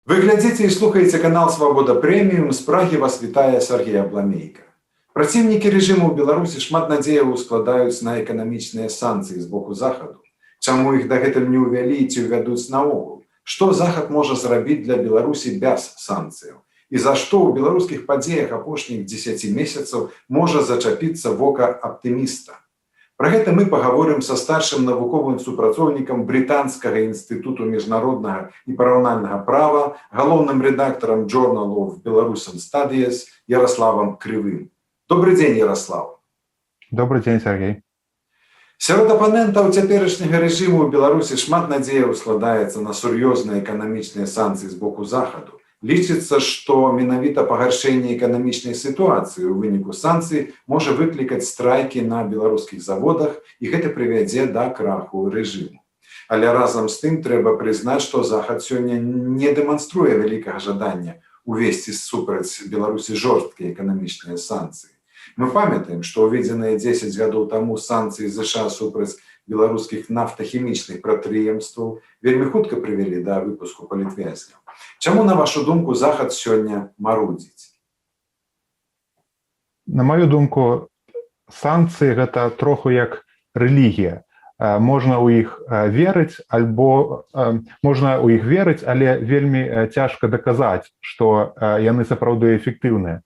Вы глядзіце і слухаеце канал «Свабода Прэміум», з Прагі вас вітае Сергей Абламейка. Праціўнікі рэжыму ў Беларусі шмат надзеяў складаюць на эканамічныя санкцыі з боку Захаду. Чаму іх дагэтуль не ўвялі ці ўвядуць наогул? Што Захад можа зрабіць для Беларусі без санкцыяў? І за што ў беларускіх падзеях апошніх 10 месяцаў можа зачапіцца вока аптыміста? Пра гэта мы пагаворым са старшым навуковым супрацоўнікам Брытанскага інстытуту міжнароднага і параўнальнага права, галоўным рэдактарам Journal of Belarusian Studies Ярославам Крывым. Добрый дзень, Ярослав. Добрый дзень, Сергей. Сярод апанентаў цяперашняга рэжыму ў Беларусі шмат надзеяў складаецца на сур'ёзныя эканамічныя санкцыі з боку Захаду. Лічыцца, што менавіта пагаршэнне эканамічнай сітуацыі ў выніку санкцый можа выклікаць страйкі на беларускіх заводах, і гэта прывядзе да краху рэжыму. Але разам з тым трэба прызнаць, што Захад сёння не дэманструе вялікага жадання увесці супраць Беларусі жорсткія эканамічныя санкцыі. Мы памятаем, што ўведзеныя 10 гадоў таму санкцыі ЗША супраць беларускіх нафтахімічных прадпрыемстваў вельмі хутка прывялі да выпуску палітвязняў. Чаму, на вашу думку, Захад сёння марудзіць? На мою думку, санкцыі гэта троху як рэлігія. Можна ў іх верыць, але вельмі цяжка даказаць, што яны сапраўды эфектыўныя.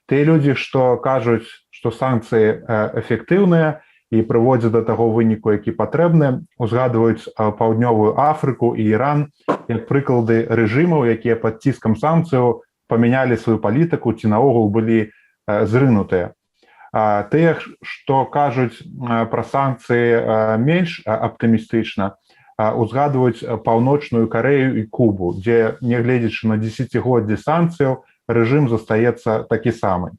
Тыя людзі, што кажуць, што санкцыі эфектыўныя і прыводзяць да таго выніку, які патрэбны, узгадваюць Паўднёвую Афрыку і Іран як прыклады рэжымаў, якія пад ціскам санкцыяў памянялі сваю палітыку ці наогул былі зрынутыя. Тыя, што кажуць пра санкцыі менш аптымістычна, узгадваюць Паўночную Карэю і Кубу, дзе, нягледзячы на дзесяцігоддзі санкцыяў, рэжым застаецца такі самы.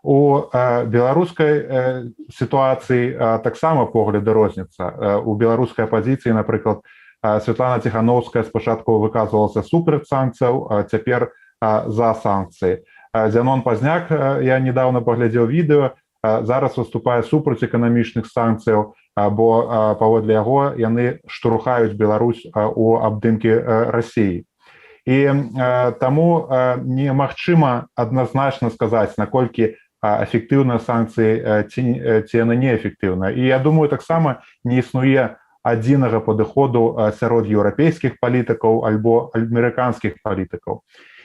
У беларускай сітуацыі таксама погляды розняцца. У беларускай апазіцыі, напрыклад, Святлана Ціхановская спачатку выказвалася супраць санкцыяў, а цяпер за санкцыі. Зянон Пазняк, я недавно паглядзеў відэо, зараз выступае супраць эканамічных санкцыяў, бо паводле яго яны штурхаюць Беларусь у абдымкі Расіі. І таму немагчыма адназначна сказаць, наколькі эфектыўныя санкцыі ці яны неэфектыўныя. І я думаю, таксама не існуе адзінага падыходу сярод еўрапейскіх палітыкаў альбо амерыканскіх палітыкаў.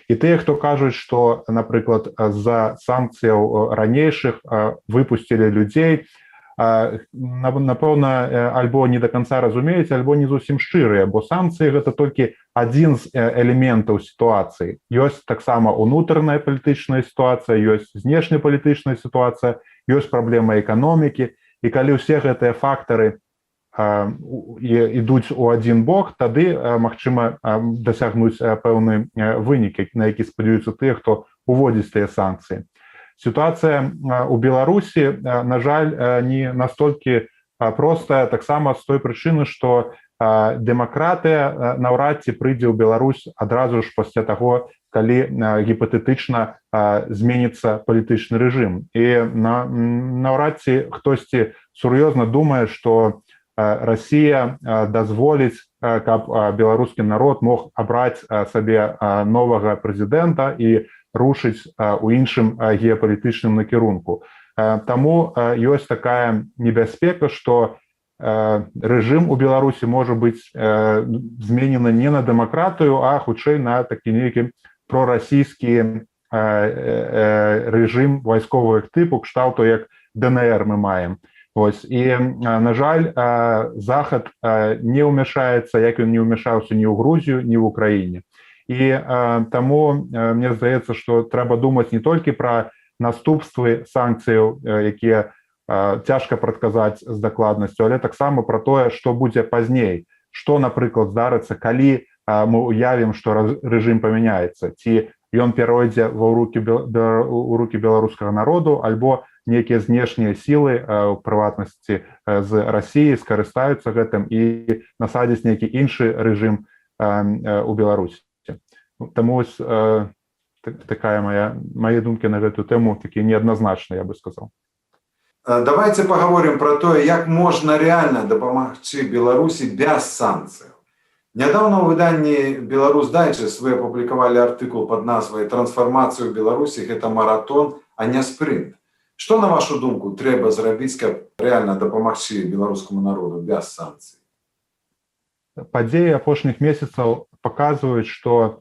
І тыя, хто кажуць, што, напрыклад, з-за санкцыяў ранейшых выпусцілі людзей, напэўна, альбо не да канца разумеюць, альбо не зусім шчырыя, бо санкцыі гэта толькі адзін з элементаў сітуацыі. Ёсць таксама унутраная палітычная сітуацыя, ёсць знешнепалітычная сітуацыя, ёсць праблема эканомікі, і калі ўсе гэтыя фактары ідуць у адзін бок, тады магчыма дасягнуць пэўны вынік, на які спадзяюцца тыя, хто уводзіць тыя санкцыі. Сітуацыя ў Беларусі, на жаль, не настолькі простая, таксама з той прычыны, што дэмакратыя наўрад ці прыйдзе ў Беларусь адразу ж пасля таго, калі гіпатэтычна зменіцца палітычны рэжым. І наўрад ці хтосьці сур'ёзна думае, што Расія дазволіць, каб беларускі народ мог абраць сабе новага прэзідэнта і рушыць у іншым геапалітычным накірунку. Таму ёсць такая небяспека, што рэжым у Беларусі можа быць зменены не на дэмакратыю, а хутчэй на такі нейкі прорасійскі рэжым вайсковага тыпу, кшталту як ДНР мы маем. І, на жаль, Захад не ўмяшаецца, як ён не ўмяшаўся ні ў Грузію, ні ў Украіне. І таму мне здаецца, што трэба думаць не толькі пра наступствы санкцыяў, якія цяжка прадказаць з дакладнасцю, але таксама пра тое, што будзе пазней. Што, напрыклад, здарыцца, калі мы уявім, што рэжым памяняецца, ці ён перайдзе ў рукі беларускага народу, альбо нейкія знешнія сілы, у прыватнасці з Расіі, скарыстаюцца гэтым і насадзяць нейкі іншы рэжым у Беларусі. Таму такая мае думкі на гэту тэму такія неадназначныя, я бы сказаў. Давайте паговорым пра тое, як можна рэальна дапамагчы Беларусі без санкцыяў. Нядаўна ў выданні «Беларусь Дайджест» вы апублікавалі артыкул пад назвай «Трансфармацыя ў Беларусі – гэта маратон, а не спрынт». Што, на вашу думку, трэба зрабіць, каб рэальна дапамагчы беларускаму народу без санкцый? Падзеі апошніх месяцаў паказваюць, што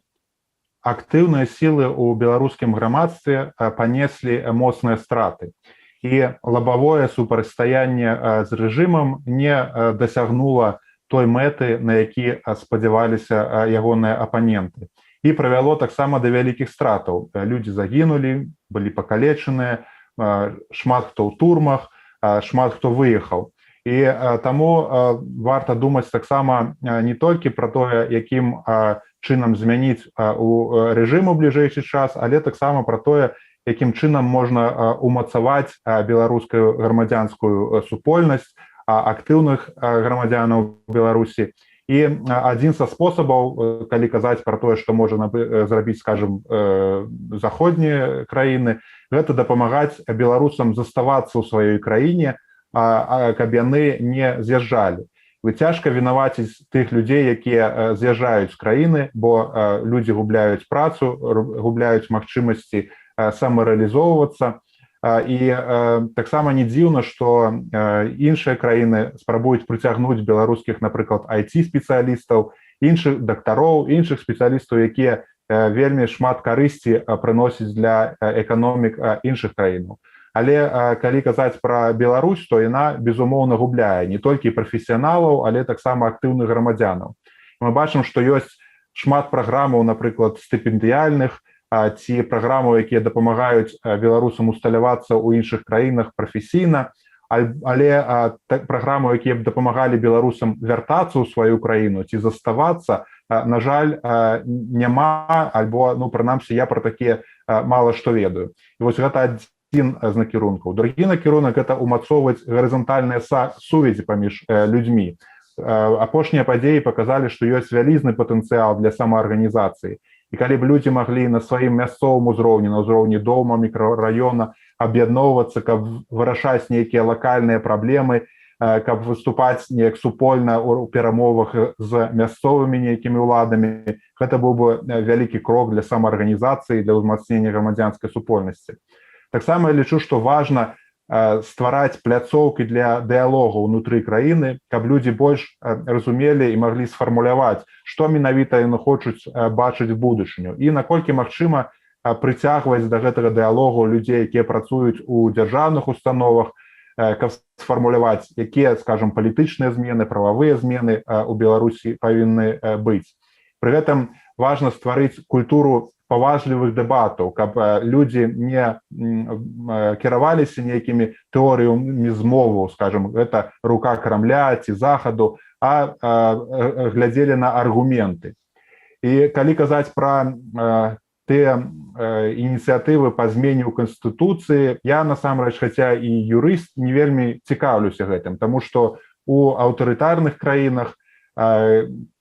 актыўныя сілы ў беларускім грамадстве панеслі моцныя страты. І лабавое супрацьстаянне з рэжымам не дасягнула той мэты, на які спадзяваліся ягоныя апаненты. І прывяло таксама да вялікіх стратаў. Людзі загінулі, былі пакалечаныя, шмат хто ў турмах, шмат хто выехаў. І таму варта думаць таксама не толькі пра тое, якім чынам змяніць у рэжым у бліжэйшы час, але таксама пра тое, якім чынам можна умацаваць беларускую грамадзянскую супольнасць, актыўных грамадзянаў Беларусі. І адзін са спосабаў, калі казаць пра тое, што можна зрабіць, скажем, заходнія краіны, гэта дапамагаць беларусам заставацца ў сваёй краіне, каб яны не з'язджалі. Вы цяжка вінаваціць тых людзей, якія з'язджаюць з краіны, бо людзі губляюць працу, губляюць магчымасці самарэалізоўвацца. І таксама не дзіўна, што іншыя краіны спрабуюць прыцягнуць беларускіх, напрыклад, IT-спецыялістаў, іншых дактароў, іншых спецыялістаў, якія вельмі шмат карысці прыносяць для эканомік іншых краінаў. Але калі казаць пра Беларусь, то яна, безумоўна, губляе не толькі прафесіяналаў, але таксама актыўных грамадзянаў. Мы бачым, што ёсць шмат праграмаў, напрыклад, стыпендыяльных, ці праграмаў, якія дапамагаюць беларусам усталявацца ў іншых краінах прафесійна, але праграмы, якія б дапамагалі беларусам вяртацца ў сваю краіну ці заставацца, на жаль, няма, альбо, прынамсі, я пра такія мала што ведаю. І вось гэта адзін з накірункаў. Другі накірунак – гэта умацоўваць гарызантальныя сувязі паміж людзьмі. Апошнія падзеі паказалі, што ёсць вялізны патэнцыял для самаарганізацыі. І калі б людзі маглі на сваім мясцовым узроўні, на ўзроўні дома, мікрараёна, аб'ядноўвацца, каб вырашаць нейкія лакальныя праблемы, каб выступаць неяк супольна ў перамовах з мясцовымі нейкімі ўладамі, гэта быў бы вялікі крок для самаарганізацыі, для ўзмацнення грамадзянскай супольнасці. Таксама я лічу, што важна ствараць пляцоўкі для дыялогу ўнутры краіны, каб людзі больш разумелі і маглі сфармуляваць, што менавіта яны хочуць бачыць будучыню. І наколькі магчыма прыцягваць да гэтага дыялогу людзей, якія працуюць у дзяржаўных установах, каб сфармуляваць, якія, скажам, палітычныя змены, прававыя змены у Беларусі павінны быць. Пры гэтым важна стварыць культуру паважлівых дэбатаў, каб людзі не кіраваліся нейкімі тэорыямі змоваў, скажам, гэта рука Крамля ці Захаду, а глядзелі на аргументы. І калі казаць пра тыя ініцыятывы па змене ў Канстытуцыі, я насамрэч, хаця і юрыст, не вельмі цікаўлюся гэтым, таму што у аўтарытарных краінах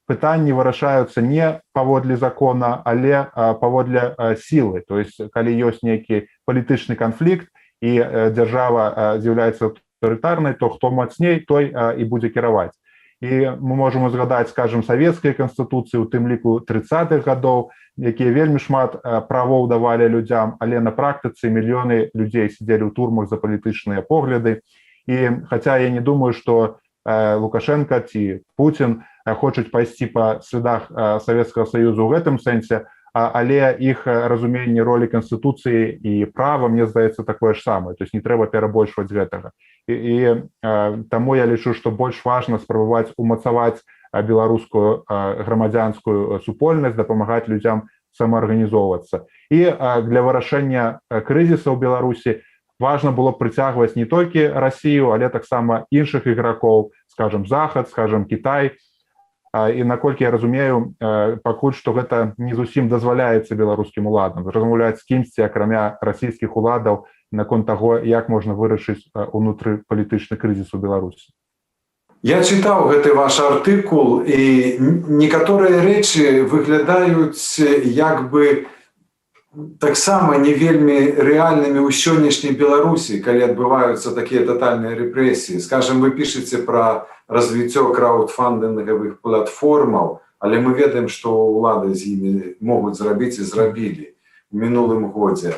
пытанні вырашаюцца не паводле закона, але паводле сілы. То есть, калі ёсць нейкі палітычны канфлікт і дзяржава з'яўляецца аўтарытарнай, то хто мацней, той і будзе кіраваць. І мы можам узгадаць, скажем, савецкія канстытуцыі, у тым ліку 30-х гадоў, якія вельмі шмат правоў давалі людзям, але на практыцы мільёны людзей сидзелі ў турмах за палітычныя погляды. І хаця я не думаю, што Лукашенко ці Путін хочуць пайсці па слядах Савецкага Саюзу ў гэтым сэнсе, але іх разуменне ролі Канстытуцыі і права, мне здаецца, такое ж самае. То есть не трэба перабольшваць гэтага. І таму я лічу, што больш важна спрабаваць умацаваць беларускую грамадзянскую супольнасць, дапамагаць людзям самаарганізоўвацца. І для вырашэння крызіса ў Беларусі важна было прыцягваць не толькі Расію, але таксама іншых ігракоў, скажем, Захад, скажем, Кітай. І наколькі я разумею, пакуль што гэта не зусім дазваляецца беларускім уладам размаўляць з кімсьці, акрамя расійскіх уладаў, наконт таго, як можна вырашыць унутры палітычны крызіс у Беларусі. Я чытаў гэты ваш артыкул, і некаторыя рэчы выглядаюць як бы таксама не вельмі рэальнымі ў сённяшняй Беларусі, калі адбываюцца такія татальныя рэпрэсіі. Скажем, вы пішаце пра развіццё краўдфандынгавых платформаў, але мы ведаем, што ўлады з імі могуць зрабіць і зрабілі у мінулым годзе.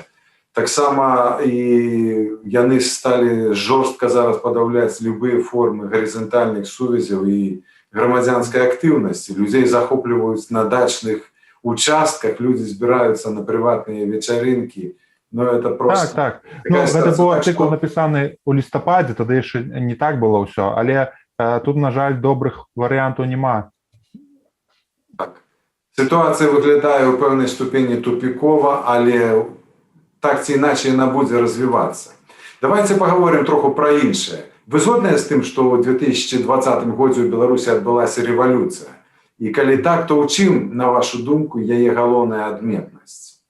Таксама і яны сталі жорстка зараз падаўляць любыя формы гарызантальных сувязяў і грамадзянскай актыўнасці. Людзей захопліваюць на дачных участках, людзі збіраюцца на прыватныя вечарынкі. Ну, это просто... Так. Ну, гэта быў артыкул напісаны ў лістападзе, тады яшчэ не так было ўсё, але тут, на жаль, добрых варыянтаў няма. Так. Сітуацыя выглядае ў пэўнай ступені тупікова, але так ці іначай яна будзе развівацца. Давайте паговорым троху пра іншае. Вы згодныя з тым, што ў 2020 годзе ў Беларусі адбылася рэвалюцыя? І калі так, то ў чым, на вашу думку, яе галоўная адметнасць?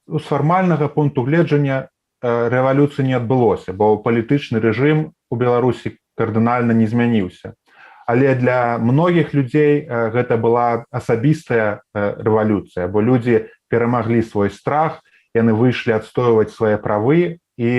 З фармальнага пункту гледжання рэвалюцыі не адбылося, бо палітычны рэжым у Беларусі кардынальна не змяніўся. Але для многіх людзей гэта была асабістая рэвалюцыя, бо людзі перамаглі свой страх, яны выйшлі адстойваць свае правы, і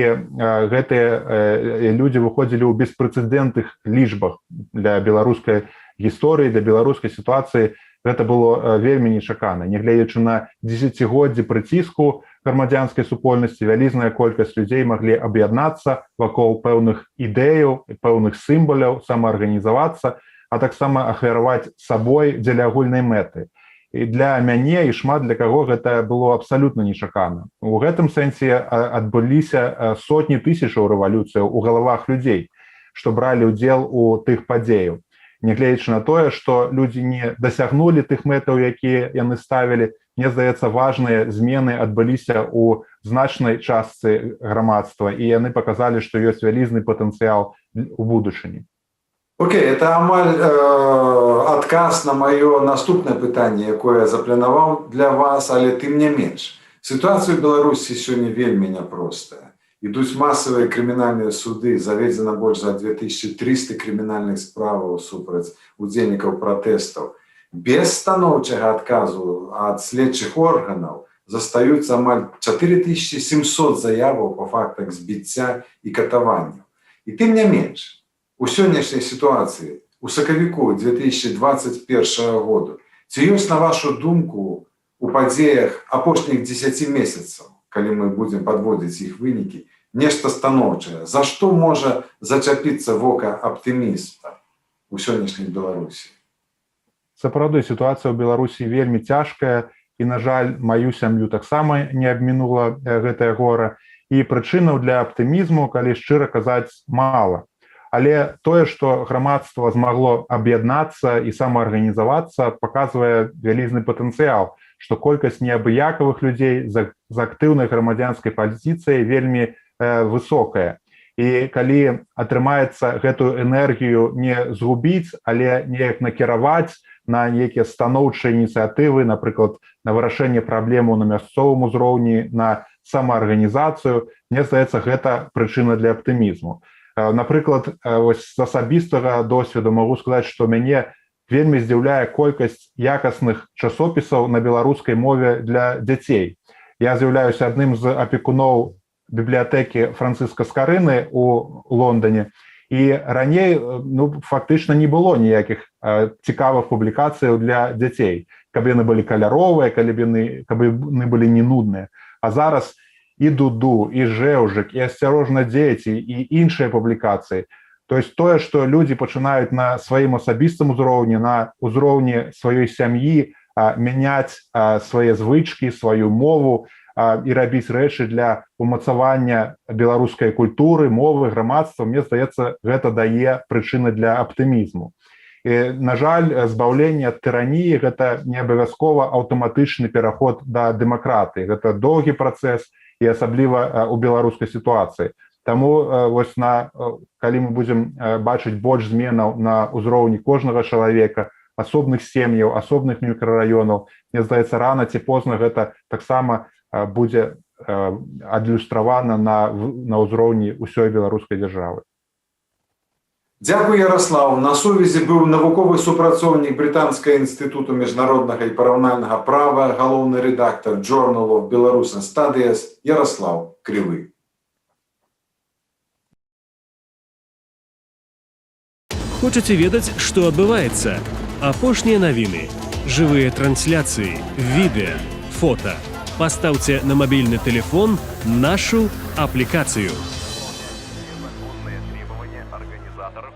гэтыя людзі выходзілі ў беспрэцэдэнтных лічбах для беларускай гісторыі, для беларускай сітуацыі. Гэта было вельмі нечакана. Нягледзячы на дзесяцігоддзі прыціску грамадзянскай супольнасці, вялізная колькасць людзей маглі аб'яднацца вакол пэўных ідэяў, пэўных сімваляў, самаарганізавацца, а таксама ахвяраваць сабой дзеля агульнай мэты. І для мяне і шмат для каго гэта было абсалютна нечакана. У гэтым сэнсе адбыліся сотні тысячаў рэвалюцыяў у галавах людзей, што бралі ўдзел у тых падзеяў. Нягледзячы на тое, што людзі не дасягнулі тых мэтаў, якія яны ставілі, мне здаецца, важныя змены адбыліся ў значнай частцы грамадства, і яны паказалі, што ёсць вялізны патэнцыял у будучыні. Окей, это амаль адказ на маё наступнае пытанне, якое я запланаваў для вас, але тым не менш. Сітуацыя ў Беларусі сёння вельмі няпростая. Ідуць масавыя крымінальныя суды, заведзена больш за 2300 крымінальных справаў супраць удзельнікаў пратэстаў. Без станоўчага адказу ад следчых органаў застаюцца амаль 4700 заяваў па фактах збіцця і катаванняў. І тым не менш, у сённяшняй сітуацыі, у сакавіку 2021 году, ці ёсць, на вашу думку, у падзеях апошніх 10 месяцаў, калі мы будзем падводзіць іх вынікі, нешта станоўчае, за што можа зачапіцца вока аптыміста у сённяшняй Беларусі? Сапраўды, сітуацыя ў Беларусі вельмі цяжкая, і, на жаль, маю сям'ю таксама не абмінула гэтае гора. І прычынаў для аптымізму, калі шчыра казаць, мала. Але тое, што грамадства змагло аб'яднацца і самаарганізавацца, паказвае вялізны патэнцыял, што колькасць неабыякавых людзей з актыўнай грамадзянскай пазіцыяй вельмі высокая. І калі атрымаецца гэтую энергію не згубіць, але неяк накіраваць на нейкія станоўчыя ініцыятывы, напрыклад, на вырашэнне праблемаў на мясцовым узроўні, на самаарганізацыю, мне здаецца, гэта прычына для аптымізму. Напрыклад, з асабістага досведу магу сказаць, што мяне вельмі здзіўляе колькасць якасных часопісаў на беларускай мове для дзяцей. Я з'яўляюся адным з апекуноў бібліятэкі Францыска Скарыны ў Лондоне, і раней фактычна не было ніякіх цікавых публікацыяў для дзяцей, каб яны былі каляровыя, каб яны былі не нудныя. А зараз і Дуду, і Жэўжык, і Асцярожна дзеці, і іншыя публікацыі. То есть тое, што людзі пачынаюць на сваім асабістым узроўні, на ўзроўні сваёй сям'і мяняць свае звычкі, сваю мову і рабіць рэчы для умацавання беларускай культуры, мовы, грамадства, мне здаецца, гэта дае прычыны для аптымізму. І, на жаль, збаўленне ад тыраніі — гэта не абавязкова аўтаматычны пераход да дэмакратыі. Гэта доўгі працэс, і асабліва ў беларускай сітуацыі. Таму калі мы будзем бачыць больш зменаў на ўзроўні кожнага чалавека, асобных сем'яў, асобных мікрараёнаў, мне здаецца, рана ці позна гэта таксама будзе адлюстравана на ўзроўні ўсёй беларускай дзяржавы. Дзякуй, Яраслаў. На сувязі быў навуковы супрацоўнік Брытанскага інстытуту міжнароднага і параўнальнага права, галоўны рэдактар Journal of Belarusian Studies Яраслаў Крывы. Хочаце ведаць, што адбываецца? Апошнія навіны, жывыя трансляцыі, відэа, фота. Пастаўце на мабільны тэлефон нашу аплікацыю. Законные требования организаторов